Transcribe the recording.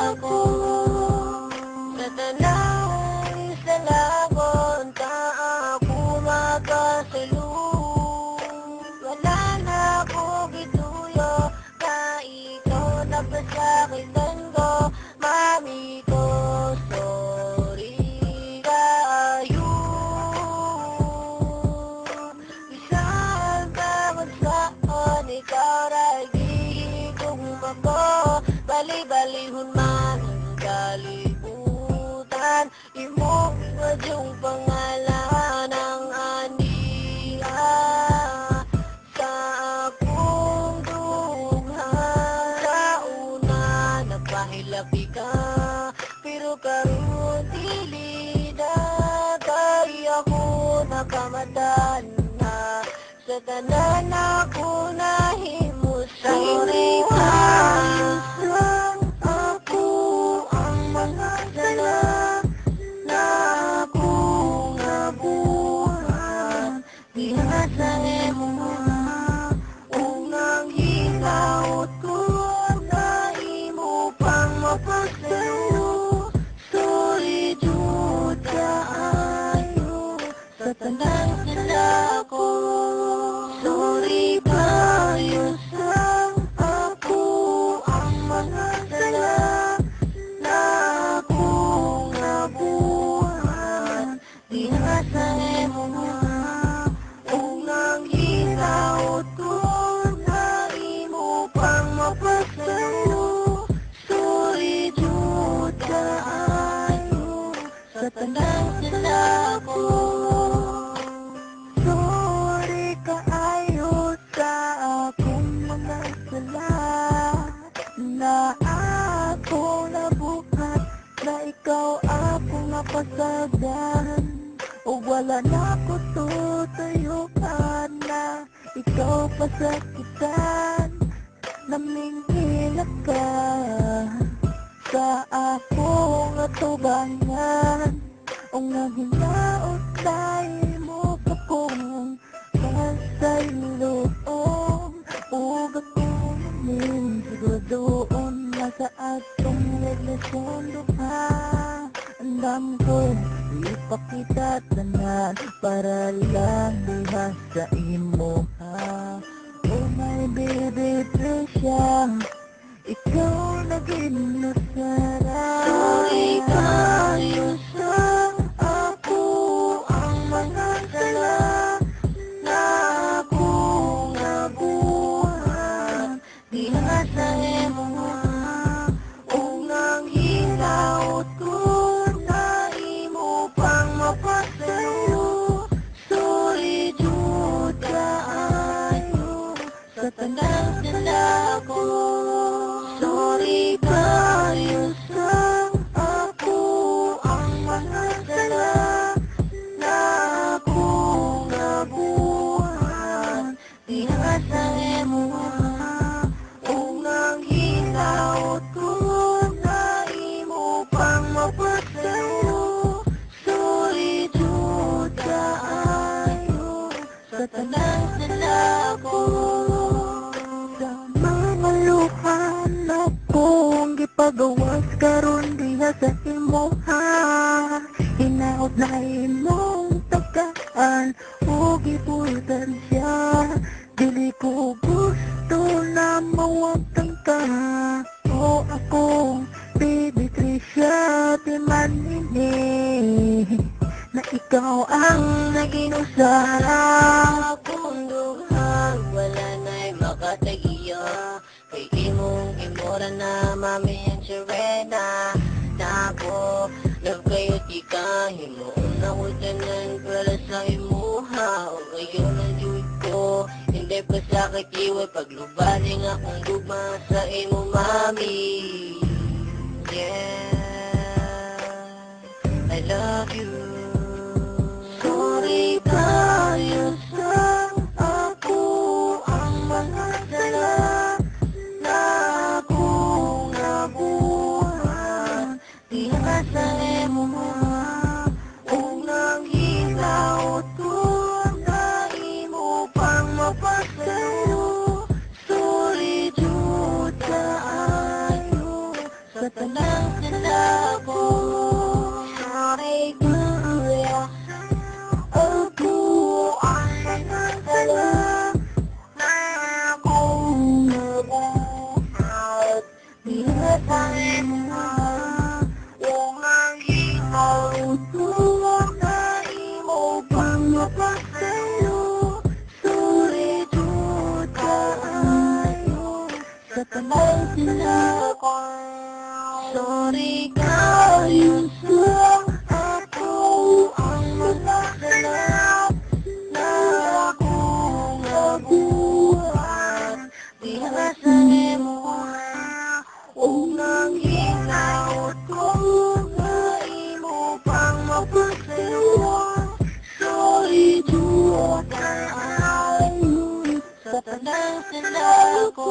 ako sa tanang sa lagon ta ako magasalud. Wala na ako gituyo na ikaw na pasakitan ko. Mami ko, sorry kayo. Bisan bawat saan ikaw ragi kong ako. Bali-balihon man ang kalibutan. Imo yung pangalan ng aniya sa akong dughan. Sa una nagpahilapi ka, pero karon dili na. Kay ako nakamatan na sa tanan ako nahimo. Sorry ayos lang ako ang mga sala na akong nabuhan. Di na sa imo unang hinaut ko na imo pang mapasayo. Sorry jud kaayo sa tanang sala ko. Sorry kayo sang ako ang mga sala na akong nabuhan. Di na sa imo unang hinaut ko na imo pang mapasayo. Sorry jud kaayo sa tanang sala ko. Sorry kaayo sa akong mga sala na ako nabuhat, na ikaw ako napasagdan. O wala na ko tutuyukan na ikaw pasakitan. Namingilak ka sa akong atubangan. O nga hinaot tayo mo ka kong kasay loob. Ug ako namin siguradoon na sa atong relasyon duha. Andam ko ipakita tanan para lang diha sa imo ha. Oh my baby Trisha, ikaw naging nasarap. Sorry kayo sang ako ang mga sala na akong nabuhan. Di na sa imo unang hinaut ko na imo pang mapasayo. Sorry jud kaayo sa tanang sala ko. Sorry kayo sang ako ang mga sala na akong nabuhan. Di na sa imo unang hinaut ko na imo pang mapasayo. Sorry jud kaayo sa tanang sala ko. Sa mga luhan akong gipagawas karon diha sa imo ha. Hinaot na imong tagaan o gipultan siya. Dili ko gusto na mawagtan ka. O akong baby Trisha, di man ini na ikaw ang naging usara. Akong dughang wala na'y makatagiya. Kay imong imora na mami ang sirena. Na ako love kayo di ka himuon na ko tanan para sa imuha. O kayo na jud ko hindi pa sa kakiway paglubaling akong gugma sa imo mami. Yeah, I love you. Sorry kayo sang ako ang mga sala na akong nabuhan. Di na sa imo unang hinaut ko na imo pang mapasayo. Sorry jud kaayo sa tanang mapasayo. Sorry jud kaayo sa tanang sinako. Sorry kayo sa ako ang magsasalap na akong nabuhat. Diha sa imo o nang hinaot ko na imo pang mapasayo. Sorry jud kaayo sa tanang sinako.